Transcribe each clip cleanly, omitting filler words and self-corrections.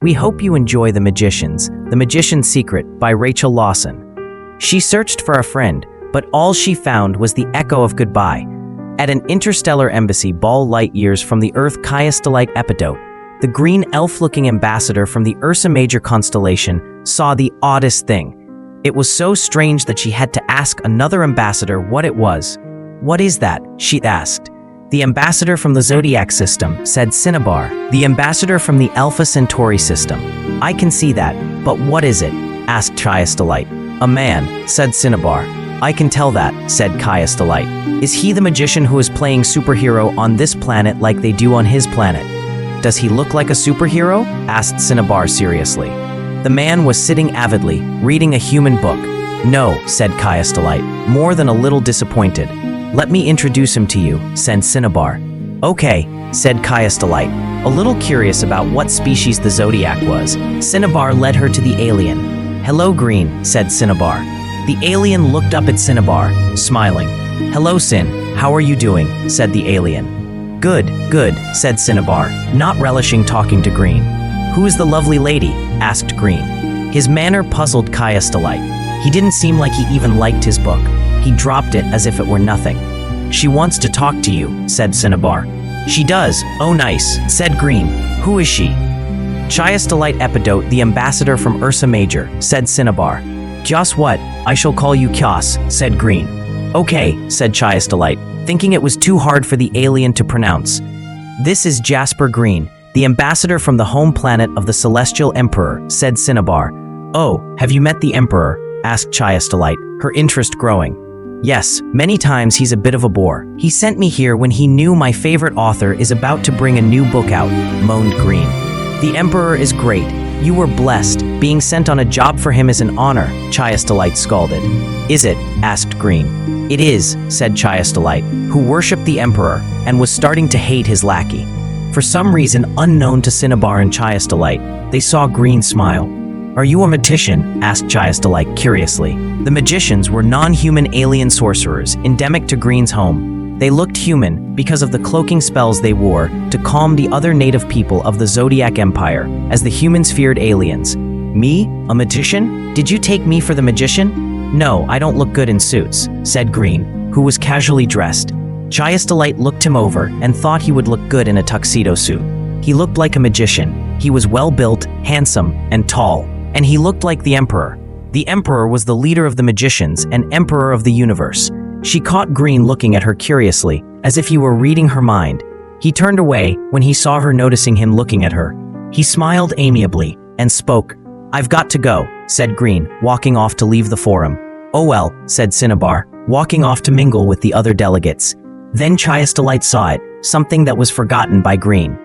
We hope you enjoy The Magician's Secret by Rachel Lawson. She searched for a friend, but all she found was the echo of goodbye. At an interstellar embassy ball light years from the Earth Chiastolite Epidote, the green elf-looking ambassador from the Ursa major constellation saw the oddest thing. It was so strange that she had to ask another ambassador what it was. "What is that?" she asked. "The ambassador from the Zodiac system," said Cinnabar. "The ambassador from the Alpha Centauri system." "I can see that, but what is it?" asked Chiastolite. "A man," said Cinnabar. "I can tell that," said Chiastolite. "Is he the magician who is playing superhero on this planet like they do on his planet?" "Does he look like a superhero?" asked Cinnabar seriously. The man was sitting avidly, reading a human book. "No," said Chiastolite, more than a little disappointed. "Let me introduce him to you," said Cinnabar. "Okay," said Chiastolite, a little curious about what species the Zodiac was. Cinnabar led her to the alien. "Hello, Green," said Cinnabar. The alien looked up at Cinnabar, smiling. "Hello, Cin, how are you doing?" said the alien. Good, said Cinnabar, not relishing talking to Green. "Who is the lovely lady?" asked Green. His manner puzzled Chiastolite. He didn't seem like he even liked his book. He dropped it as if it were nothing. "She wants to talk to you," said Cinnabar. "She does? Oh nice," said Green. "Who is she?" "Chiastolite Epidote, the ambassador from Ursa Major," said Cinnabar. "Chias what? I shall call you Chias," said Green. "Okay," said Chiastolite, thinking it was too hard for the alien to pronounce. "This is Jasper Green, the ambassador from the home planet of the Celestial Emperor," said Cinnabar. "Oh, have you met the Emperor?" asked Chiastolite, her interest growing. "Yes, many times. He's a bit of a bore. He sent me here when he knew my favorite author is about to bring a new book out," moaned Green. "The Emperor is great. You were blessed. Being sent on a job for him is an honor," Chiastolite scalded. "Is it?" asked Green. "It is," said Chiastolite, who worshipped the Emperor and was starting to hate his lackey. For some reason unknown to Cinnabar and Chiastolite, they saw Green smile. "Are you a magician?" asked Chiastolite curiously. The magicians were non-human alien sorcerers endemic to Green's home. They looked human because of the cloaking spells they wore to calm the other native people of the Zodiac Empire, as the humans feared aliens. "Me? A magician? Did you take me for the magician?" "No, I don't look good in suits," said Green, who was casually dressed. Chiastolite looked him over and thought he would look good in a tuxedo suit. He looked like a magician. He was well-built, handsome, and tall. And he looked like the Emperor. The Emperor was the leader of the magicians and Emperor of the universe. She caught Green looking at her curiously, as if he were reading her mind. He turned away when he saw her noticing him looking at her. He smiled amiably and spoke. "I've got to go," said Green, walking off to leave the forum. "Oh well," said Cinnabar, walking off to mingle with the other delegates. Then Chiastolite saw it, something that was forgotten by Green.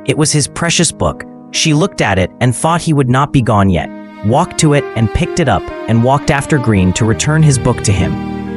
It was his precious book. She looked at it and thought he would not be gone yet, walked to it and picked it up and walked after Green to return his book to him.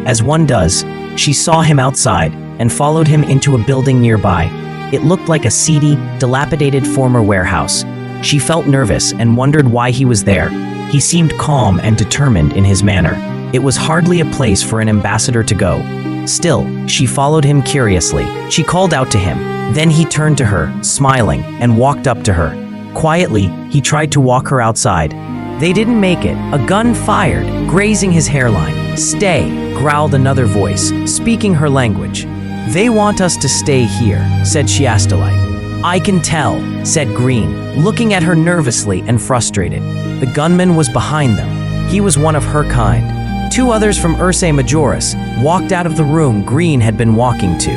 As one does, she saw him outside and followed him into a building nearby. It looked like a seedy, dilapidated former warehouse. She felt nervous and wondered why he was there. He seemed calm and determined in his manner. It was hardly a place for an ambassador to go. Still, she followed him curiously. She called out to him. Then he turned to her, smiling, and walked up to her. Quietly, he tried to walk her outside. They didn't make it. A gun fired, grazing his hairline. "Stay," growled another voice, speaking her language. "They want us to stay here," said Chiastolite. "I can tell," said Green, looking at her nervously and frustrated. The gunman was behind them. He was one of her kind. Two others from Ursa Majoris walked out of the room Green had been walking to.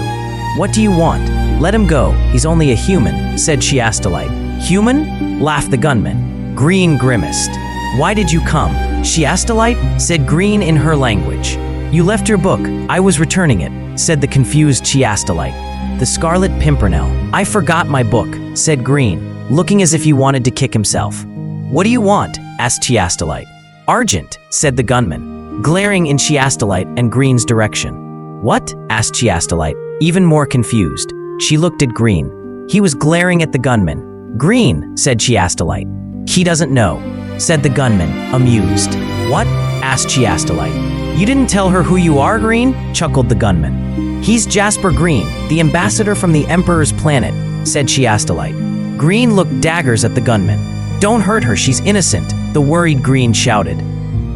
"What do you want?" "Let him go. He's only a human," said Chiastolite. "Human?" laughed the gunman. Green grimaced. "Why did you come?" "Chiastolite?" said Green in her language. "You left your book. I was returning it," said the confused Chiastolite. "The Scarlet Pimpernel. I forgot my book," said Green, looking as if he wanted to kick himself. "What do you want?" asked Chiastolite. "Argent," said the gunman, glaring in Chiastolite and Green's direction. "What?" asked Chiastolite, even more confused. She looked at Green. He was glaring at the gunman. "Green," said Chiastolite. "He doesn't know," said the gunman, amused. "What?" asked Chiastolite. "You didn't tell her who you are, Green?" chuckled the gunman. "He's Jasper Green, the ambassador from the Emperor's planet," said Chiastolite. Green looked daggers at the gunman. "Don't hurt her, she's innocent," the worried Green shouted.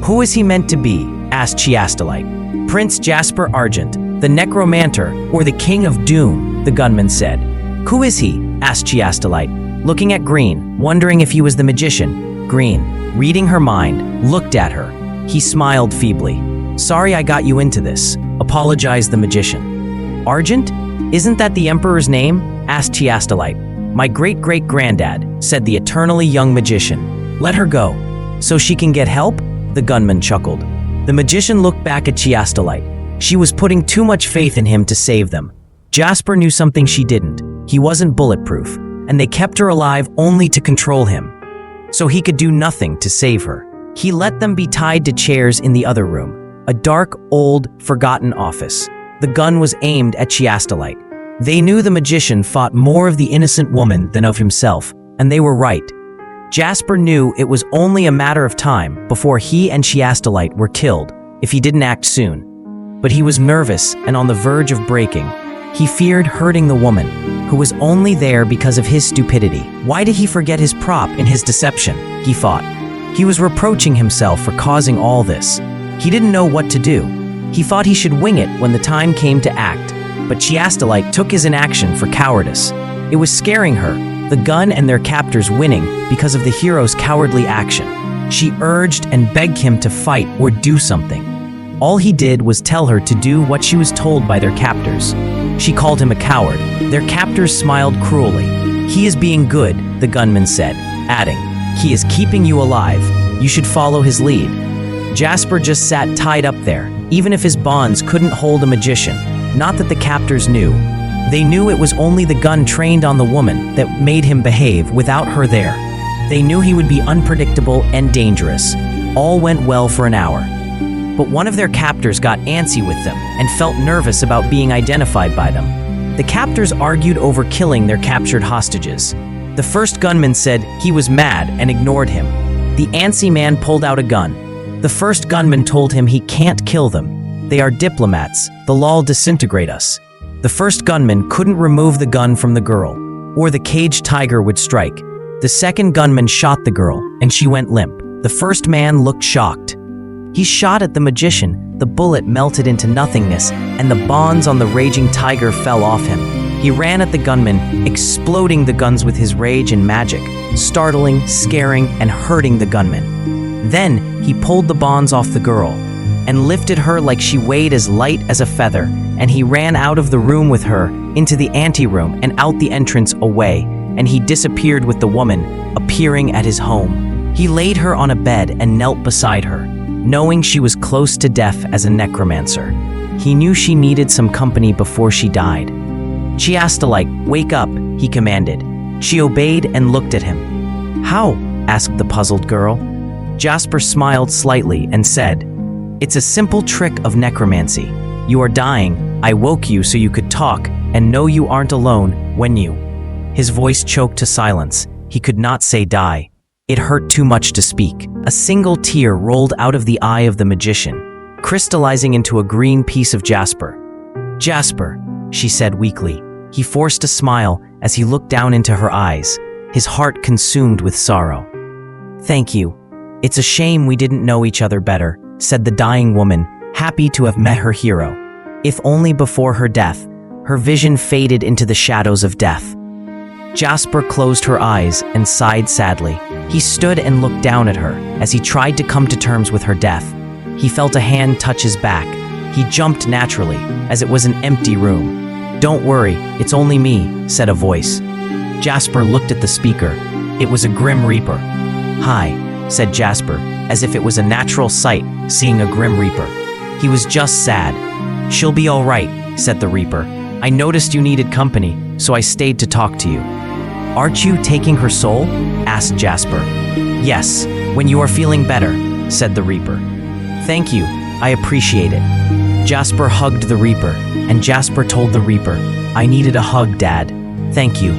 "Who is he meant to be?" asked Chiastolite. "Prince Jasper Argent, the necromancer, or the King of Doom," the gunman said. "Who is he?" asked Chiastolite, looking at Green, wondering if he was the magician. Green, reading her mind, looked at her. He smiled feebly. "Sorry I got you into this," apologized the magician. "Argent? Isn't that the Emperor's name?" asked Chiastolite. "My great-great-granddad," said the eternally young magician. "Let her go." "So she can get help?" the gunman chuckled. The magician looked back at Chiastolite. She was putting too much faith in him to save them. Jasper knew something she didn't. He wasn't bulletproof, and they kept her alive only to control him. So he could do nothing to save her. He let them be tied to chairs in the other room, a dark, old, forgotten office. The gun was aimed at Chiastolite. They knew the magician fought more of the innocent woman than of himself, and they were right. Jasper knew it was only a matter of time before he and Chiastolite were killed, if he didn't act soon. But he was nervous and on the verge of breaking. He feared hurting the woman, who was only there because of his stupidity. Why did he forget his prop in his deception? He thought. He was reproaching himself for causing all this. He didn't know what to do. He thought he should wing it when the time came to act, but Chiastolite took his inaction for cowardice. It was scaring her, the gun and their captors winning because of the hero's cowardly action. She urged and begged him to fight or do something. All he did was tell her to do what she was told by their captors. She called him a coward. Their captors smiled cruelly. "He is being good," the gunman said, adding, "He is keeping you alive. You should follow his lead." Jasper just sat tied up there, even if his bonds couldn't hold a magician. Not that the captors knew. They knew it was only the gun trained on the woman that made him behave without her there. They knew he would be unpredictable and dangerous. All went well for an hour. But one of their captors got antsy with them and felt nervous about being identified by them. The captors argued over killing their captured hostages. The first gunman said he was mad and ignored him. The antsy man pulled out a gun. The first gunman told him he can't kill them. "They are diplomats. The law'll disintegrate us." The first gunman couldn't remove the gun from the girl, or the caged tiger would strike. The second gunman shot the girl, and she went limp. The first man looked shocked. He shot at the magician. The bullet melted into nothingness, and the bonds on the raging tiger fell off him. He ran at the gunman, exploding the guns with his rage and magic, startling, scaring, and hurting the gunman. Then he pulled the bonds off the girl and lifted her like she weighed as light as a feather, and he ran out of the room with her, into the anteroom and out the entrance away, and he disappeared with the woman, appearing at his home. He laid her on a bed and knelt beside her, knowing she was close to death as a necromancer. He knew she needed some company before she died. "Chiastolite, wake up," he commanded. She obeyed and looked at him. "How?" asked the puzzled girl. Jasper smiled slightly and said, "It's a simple trick of necromancy. You are dying. I woke you so you could talk and know you aren't alone when you..." His voice choked to silence. He could not say die. It hurt too much to speak. A single tear rolled out of the eye of the magician, crystallizing into a green piece of jasper. "Jasper," she said weakly. He forced a smile as he looked down into her eyes, his heart consumed with sorrow. "Thank you. It's a shame we didn't know each other better," said the dying woman, happy to have met her hero. If only before her death, her vision faded into the shadows of death. Jasper closed her eyes and sighed sadly. He stood and looked down at her as he tried to come to terms with her death. He felt a hand touch his back. He jumped naturally, as it was an empty room. "Don't worry, it's only me," said a voice. Jasper looked at the speaker. It was a Grim Reaper. "Hi," said Jasper, as if it was a natural sight, seeing a Grim Reaper. He was just sad. "She'll be all right," said the Reaper. "I noticed you needed company, so I stayed to talk to you." "Aren't you taking her soul?" asked Jasper. "Yes, when you are feeling better," said the Reaper. "Thank you, I appreciate it." Jasper hugged the Reaper, and Jasper told the Reaper, "I needed a hug, Dad. Thank you."